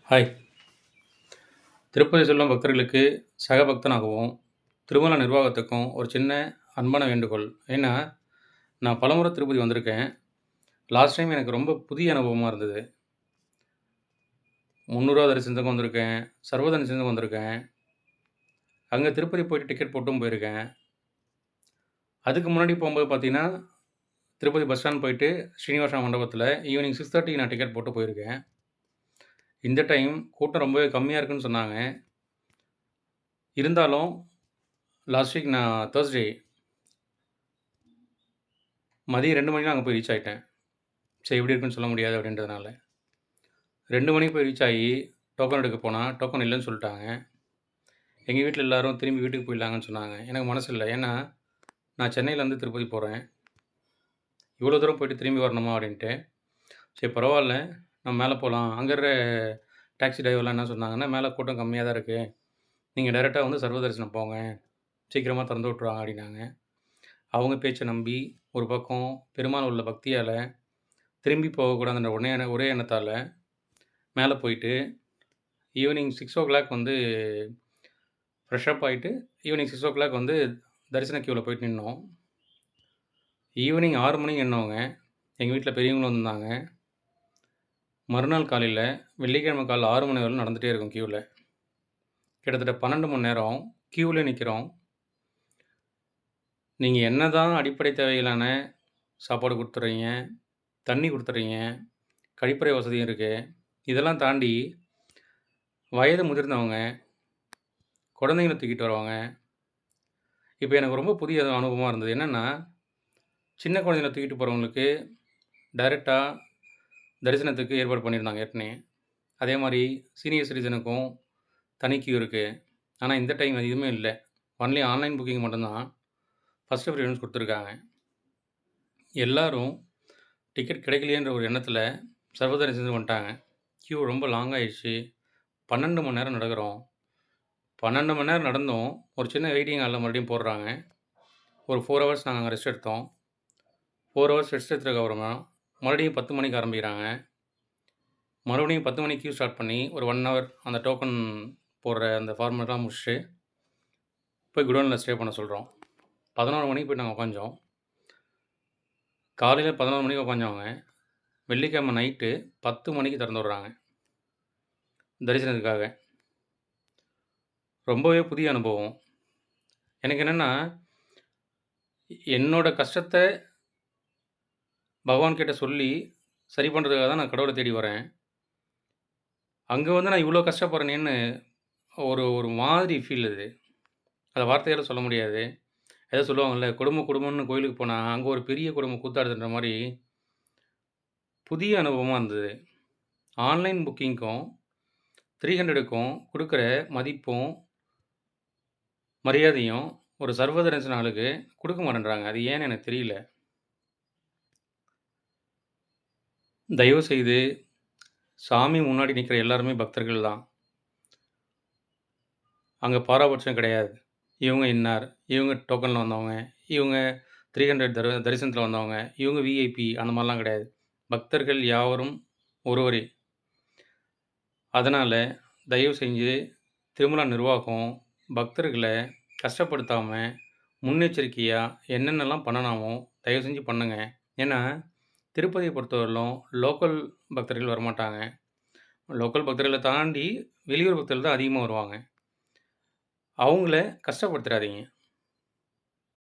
Hi! Tirupati செல்லும் பக்தர்களுக்கு சக பக்தனாகவும், திருமல நிர்வாகத்துக்கும் ஒரு சின்ன அன்பான வேண்டுகோள். ஏன்னா, நான் பலமுறை திருப்பதி வந்திருக்கேன். லாஸ்ட் டைம் எனக்கு ரொம்ப புதிய அனுபவமா இருந்தது. 300 தரிசனத்துக்கும் வந்திருக்கேன். சர்வ தரிசனத்துக்கும் வந்திருக்கேன். அங்க திருப்பதி போயிட்டு டிக்கெட் போட்டும் போயிருக்கேன். அதுக்கு முன்னாடி போம்போது பார்த்தீங்கன்னா, திருப்பதி பஸ் ஸ்டாண்ட் போயிட்டு ஸ்ரீனிவாசா மண்டபத்தில ஈவினிங் 6:30க்கு நான் டிக்கெட் போட்டு போயிருக்கேன். இந்த டைம் கூட்டம் ரொம்பவே கம்மியா இருக்குன்னு சொன்னாங்க. இருந்தாலும் லாஸ்ட் வீக் நான் தர்ஸ்டே மதியம் 2 மணிக்கெல்லாம் அங்க போய் ரீச் ஆயிட்டேன். சரி எப்படி இருக்குன்னு சொல்ல முடியாது அப்படின்றதுனால. 2 மணிக்கு போய் ரீச் ஆகி டோக்கன் எடுக்க போனா, டோக்கன் இல்லன்னு சொல்ட்டாங்க. எங்க வீட்ல எல்லாரும் திரும்பி வீட்டுக்கு போயிடலாங்கன்னு சொன்னாங்க. எனக்கு மனசு இல்ல. ஏன்னா, நான் சென்னையிலேருந்து திருப்பதி போறேன். இவ்வளோ தூரம் போயிட்டு திரும்பி வரணுமா அப்படின்ட்டு. சரி பரவால்ல, நம்ம மேல போலாம். அங்க இருக்கிற டாக்ஸி டிரைவர்லாம் என்ன சொன்னாங்கன்னா, மேல கூட்டம் கம்மியா தான் இருக்கு. நீங்க டைரக்ட்டா வந்து சர்வ தரிசனம் போங்க. சீக்கிரமா தொறந்து விட்டுருவாங்க அப்படின்னாங்க. அவங்க பேச்ச நம்பி, ஒரு பக்கம் பெருமாள் உள்ள பக்தியால, திரும்பி போகக்கூடாதுன்ற ஒரே எண்ணத்தால மேல போயிட்டு, ஈவினிங் 6:00 வந்து ஃப்ரெஷ் அப் ஆயிட்டு, ஈவினிங் 6:00 வந்து தரிசன கியூல போயிட்டு நின்னோம். ஈவினிங் 6 மணிக்கு நின்னவங்க, எங்க வீட்ல பெரியவங்களும் வந்திருந்தாங்க. மறுநாள் காலையில வெள்ளிக்கிழமை காலைல 6 மணி வரையிலும் நடந்துட்டே இருக்கோம் கியூல. கிட்டத்தட்ட 12 மணி நேரம் கியூல நிக்கிறோம். நீங்க என்னதான் அடிப்படை தேவைகளான சாப்பாடு குடுத்துர்றீங்க, தண்ணி குடுத்துர்றீங்க, கழிப்பறை வசதியும் இருக்கு. இதெல்லாம் தாண்டி வயது முதிர்ந்தவங்க, குழந்தைங்கள தூக்கிட்டு வரவங்க. இப்ப எனக்கு ரொம்ப புதிய அனுபவமா இருந்தது. என்னன்னா, சின்ன குழந்தைகள தூக்கிட்டு போறவங்களுக்கு டைரக்ட்டா தரிசனத்துக்கு ஏற்பாடு பண்ணியிருந்தாங்க ஏற்கனவே. அதே மாரி சீனியர் சிட்டிசனுக்கும் தனி கியூ இருக்கு. ஆனா இந்த டைம் அது எதுவுமே இல்ல. ஒன்லி ஆன்லைன் புக்கிங் மட்டும் தான். ஃபர்ஸ்ட் ப்ரிஃபரன்ஸ் குடுத்துருக்காங்க. எல்லாரும் டிக்கெட் கிடைக்கலையேன்ற ஒரு எண்ணத்தில சர்வ தரிசனத்துக்கு வந்துட்டாங்க. கியூ ரொம்ப லாங் ஆயிடுச்சு. 12 மணி நேரம் நடக்கிறோம். 12 மணி நேரம் நடந்தும், ஒரு சின்ன வெயிட்டிங் ஹால்ல மறுபடியும் போடுறாங்க. ஒரு 4 ஹவர்ஸ் நாங்க அங்க ரெஸ்ட் எடுத்தோம். 4 ஹவர்ஸ் ரெஸ்ட் எடுத்ததுக்கு அப்புறமா, மறுபடியும் 10 மணிக்கு ஆரம்பிக்கிறாங்க. மறுபடியும் 10 மணிக்கு கியூ ஸ்டார்ட் பண்ணி, ஒரு 1 ஹவர் அந்த டோக்கன் போடுற அந்த ஃபார்மட்லாம் முடிச்சுட்டு, போய் குடோன்ல ஸ்டே பண்ண சொல்றோம். 11 மணிக்கு போய் நாங்க உட்காந்தோம். காலையில 11 மணிக்கு உட்காந்தவங்க, வெள்ளிக்கிழமை நைட்டு 10 மணிக்கு திறந்து விடுறாங்க. தரிசனத்துக்காக. ரொம்பவே புதிய அனுபவம். எனக்கு என்னன்னா, என்னோட கஷ்டத்த பகவான் கிட்ட சொல்லி, சரி பண்றதுக்காக தான் நான் கடவுள தேடி வரேன். அங்க வந்து நான் இவ்ளோ கஷ்டப்படுறேனேன்னு ஒரு ஒரு மாதிரி ஃபீல் அது. அத வார்த்தையால சொல்ல முடியாது. ஏதோ சொல்லுவாங்கல்ல, குடும்பம்னு கோயிலுக்கு போனா, அங்க ஒரு பெரிய குடும்பம் கூத்தாடுதுன்ற மாரி, புதிய அனுபவமா இருந்தது. ஆன்லைன் புக்கிங்க்கும், 300க்கும் குடுக்குற மதிப்பும், மரியாதையும் ஒரு சர்வ தரிசன ஆளுக்கு குடுக்க மாட்டேன்றாங்க. அது ஏன்னு எனக்கு தெரியல. தயவு செய்து சாமி முன்னாடி நிக்கிற எல்லாருமே பக்தர்கள் தான். அங்க பாராபட்சம் கிடையாது. இவங்க இன்னார், இவங்க டோக்கன்ல வந்தவங்க, இவங்க 300 தரிசனத்தில வந்தவங்க, இவங்க விஐபி அந்த மாரிலாம் கிடையாது. பக்தர்கள் யாவரும் ஒருவரே. அதனால தயவு செஞ்சு திருமலா நிர்வாகம் பக்தர்கள கஷ்டப்படுத்தாம, முன்னெச்சரிக்கையா என்னென்னலாம் பண்ணலாமோ தயவு செஞ்சு பண்ணுங்க. ஏன்னா, திருப்பதிய பொறுத்தவரையிலும் லோக்கல் பக்தர்கள் வரமாட்டாங்க. லோக்கல் பக்தர்கள தாண்டி வெளியூர் பக்தர்கள் தான் அதிகமா வருவாங்க. அவங்கள கஷ்டப்படுத்திறாதீங்க.